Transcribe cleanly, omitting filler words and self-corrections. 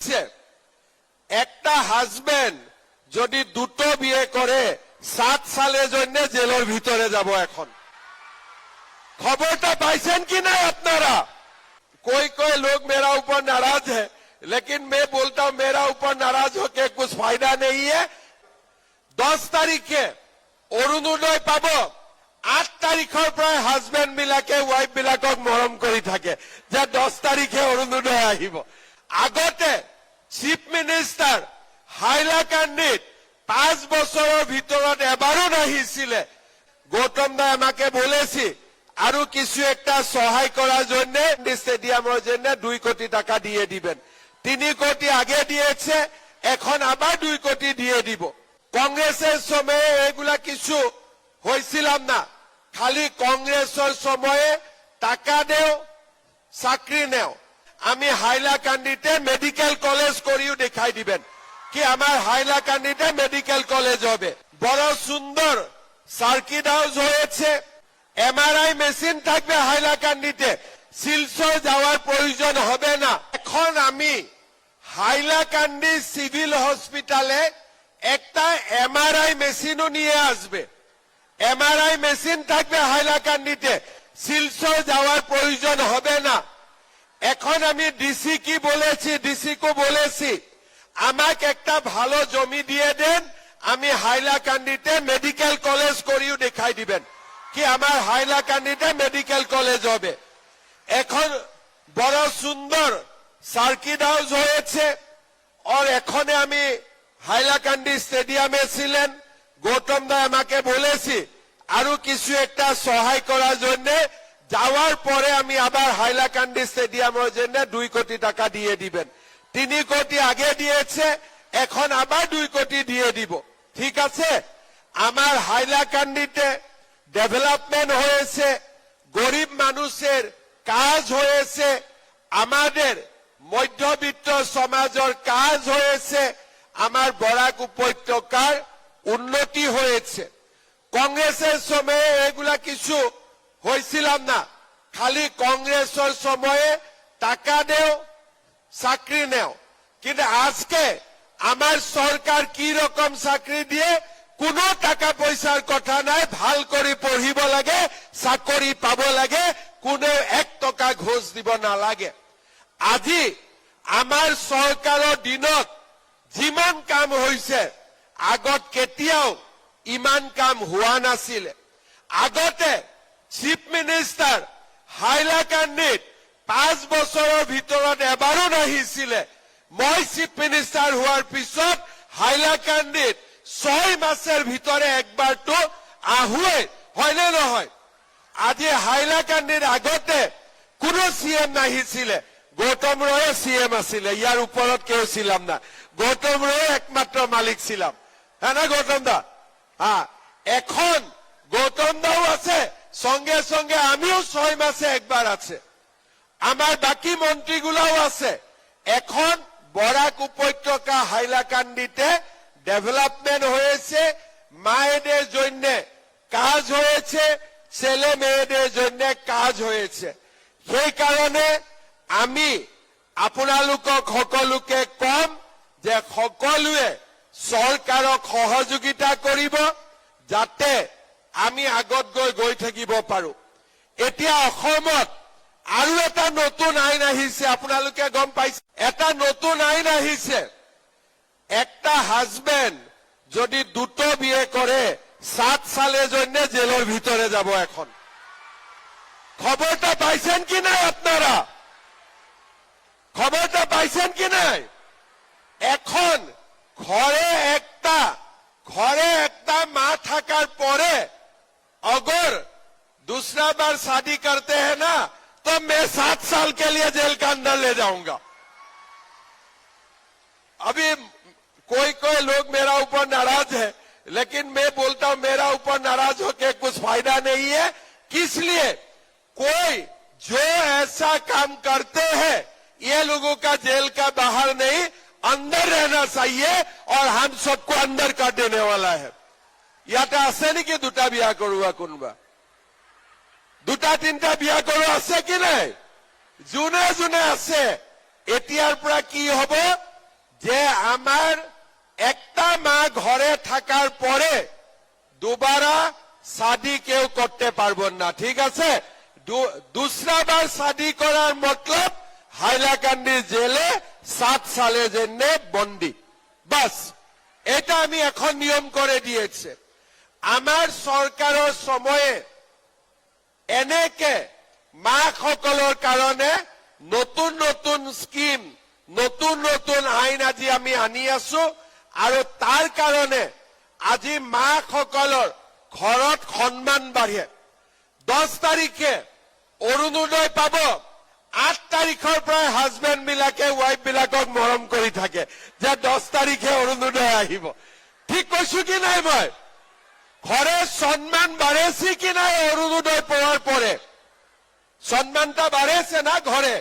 একটা হাজবেন্ড যদি দুটো বিয়ে করে 7 সালের জন্য জেলের ভিতরে যাব এখন। खबरটা পাইছেন কি না আপনারা? कोई लोग मेरा ऊपर नाराज है, लेकिन मैं बोलता हूं मेरा ऊपर नाराज होके कुछ फायदा नहीं है। 10 तारिखे অৰুণোদয় পাব, 8 তাৰিখৰ পৰা হাজবেণ্ড বিলাকে ওয়াইফ বিলাকক মৰম কৰি থাকে যে 10 তাৰিখে অৰুণোদয় আহিব। আগতে চিফ মিনিষ্টাৰ হাইলাকান্দিত 5 বছৰৰ ভিতৰত এবাৰো নাহিছিলে। গৌতম দা আমাকে বলেছি আৰু কিছু একটা সহায় করার জন্য স্টেডিয়ামের জন্য 2 কোটি টাকা দিয়ে দিবেন। 3 কোটি আগে দিয়েছে, এখন আবার 2 কোটি দিয়ে দিব। কংগ্রেসের সময়ে এগুলা কিছু হয়েছিলাম না, খালি কংগ্রেসের সময়ে টাকা দেও চাকরি নেও। আমি হাইলাকান্দিতে মেডিকেল কলেজ করিও দেখাই দিবেন কি আমার হাইলাকান্দিতে মেডিকেল কলেজ হবে। বড় সুন্দর সার্কিট হাউস হয়েছে, এমআরআই মেশিন থাকবে হাইলাকান্দিতে, শিলচর যাওয়ার প্রয়োজন হবে না। এখন আমি হাইলাকান্দি সিভিল হসপিটালে একটা এমআরআই মেশিনও নিয়ে আসবে। এমআরআই মেশিন থাকবে হাইলাকান্দিতে, শিলচর যাওয়ার প্রয়োজন হবে না। এখন আমি ডিসি কি বলেছি, ডিসি কো বলেছি আমাকে একটা ভালো জমি দিয়ে দেন, আমি হাইলাকান্দিতে মেডিকেল কলেজ করিও দেখাই দিবেন কি আমার হাইলাকান্দিতে মেডিকেল কলেজ হবে। এখন বড় সুন্দর সার্কিট হাউস হয়েছে। আর এখানে আমি হাইলাকান্দি স্টেডিয়ামে ছিলেন, গৌতম দা আমাকে বলেছি আরো কিছু একটা সহায় করার জন্য, যাওয়ার পরে আমি আবার হাইলাকান্দি স্টেডিয়ামের জন্য 2 কোটি টাকা দিয়ে দিবেন। 3 কোটি আগে দিয়েছে, এখন আবার 2 কোটি দিয়ে দিব। ঠিক আছে, আমার হাইলাকান্দিতে ডেভেলপমেন্ট হয়েছে, গরিব মানুষের কাজ হয়েছে, আমাদের মধ্যবিত্ত সমাজের কাজ হয়েছে, আমার বরাক উপত্যকার উন্নতি হয়েছে। কংগ্রেসের সময়ে এগুলা কিছু হয়েছিলাম না, খালি কংগ্রেসের সময়ে টাকা দেও চাকরি নেও। কিন্তু আজকে আমার সরকার কি রকম চাকরি দিয়ে, কোনো টাকা পয়সার কথা নাই, ভাল করে পঢ়িব লাগে, চাকরি পাব লাগে, কোনো 1 টকা ঘোষ দিব নালাগে। আজি আমার সরকারের দিনত যিমান কাম হয়েছে, আগত কেতিয়াও ইমান কাম হোৱা নাছিল। আগতে চিফ মিনিষ্টাৰ হাইলাকান্দিত 5 বছৰৰ ভিতৰত এবাৰো নাহিছিলে। মই চিফ মিনিষ্টাৰ হোৱাৰ পিছত হাইলাকান্দিত 6 মাসের ভিতরে একবারটো আহুয়ে, হয়নে নহয়? আজি হাইলাকান্দির আগতে কোনো সিএম নাহিছিলে, গৌতম রয় সিএম আছিলে, ইয়ার উপরত কেউ ছিলাম না, গৌতম রয় একমাত্র মালিক ছিলাম। হ্যাঁ না গৌতম দা? হ্যাঁ, এখন গৌতম দাও আছে, সঙ্গে সঙ্গে আমিও 6 মাসে একবার আছে, আমার বাকি মন্ত্রীগুলাও আছে। এখন বরাক উপত্যকা হাইলাকান্দিতে ডেভেলপমেন্ট হয়েছে, মায়েদের জন্য কাজ হয়েছে, ছেলে মেয়েদের জন্য কাজ হয়েছে। সেই কারণে আমি আপোনালোকক সকলোকে কম যে সকলোৱে চৰকাৰক সহযোগিতা কৰিব, যাতে আমি আগত গৈ থাকিব পাৰো। এতিয়া অসমত আৰু এটা নতুন আইন আহিছে, আপোনালোকে গম পাইছে, এটা নতুন আইন আহিছে। একটা হাজবেন্ড যদি দুটো বিয়ে করে 7 সালের জন্য জেলের ভিতরে যাব এখন। খবরটা পাইছেন কি নাই আপনারা? খবরটা পাইছেন কি নাই? এখন ঘরে একটা মা থাকার পরে अगर दूसरा बार शादी करते हैं ना, तो मैं 7 साल के लिए जेल के अंदर ले जाऊंगा। अभी कोई लोग मेरा ऊपर नाराज है, लेकिन मैं बोलता हूं मेरा ऊपर नाराज होके कुछ फायदा नहीं है। किस लिए? कोई जो ऐसा काम करते हैं, ये लोगों का जेल का बाहर नहीं, अंदर रहना चाहिए, और हम सबको अंदर कर देने वाला है। ইয়াতে আছে নেকি দুটা বিয়া কৰোৱা কোনবা? 2-3টা বিয়া কৰোৱা আছে কি নাই? যোনে যোনে আছে, এতিয়াৰ পৰা কি হ'ব, আমার একটা মা ঘরে থাকার পরে দুবারা শাদি কেউ করতে পারবেন না, ঠিক আছে? दूसरा बार शादी করার মতলব হাইলাকান্দির জেলে 7 সালের জন্য বন্দী। বাস এটা আমি এখন নিয়ম করে দিয়েছে। আমার সরকারের সময়ে এনেকে মা সকলৰ কাৰণে নতুন নতুন স্কিম, নতুন নতুন আইন আজি আমি আনি আছো, আৰু তাৰ কাৰণে আজি মা সকলৰ ঘৰত সন্মান বাঢ়ে। 10 তাৰিখে অৰুণোদয় পাব, 8 তাৰিখৰ পৰা হাজবেণ্ড বিলাকে ৱাইফ বিলাকক মৰম কৰি থাকে যে 10 তাৰিখে অৰুণোদয় আহিব। ঠিক কৈছো কি নাই? মই ঘরে সম্মান বাড়েছে কি নাই? অরুণোদয় পাওয়ার পরে সম্মানটা বাড়েছে না ঘরে?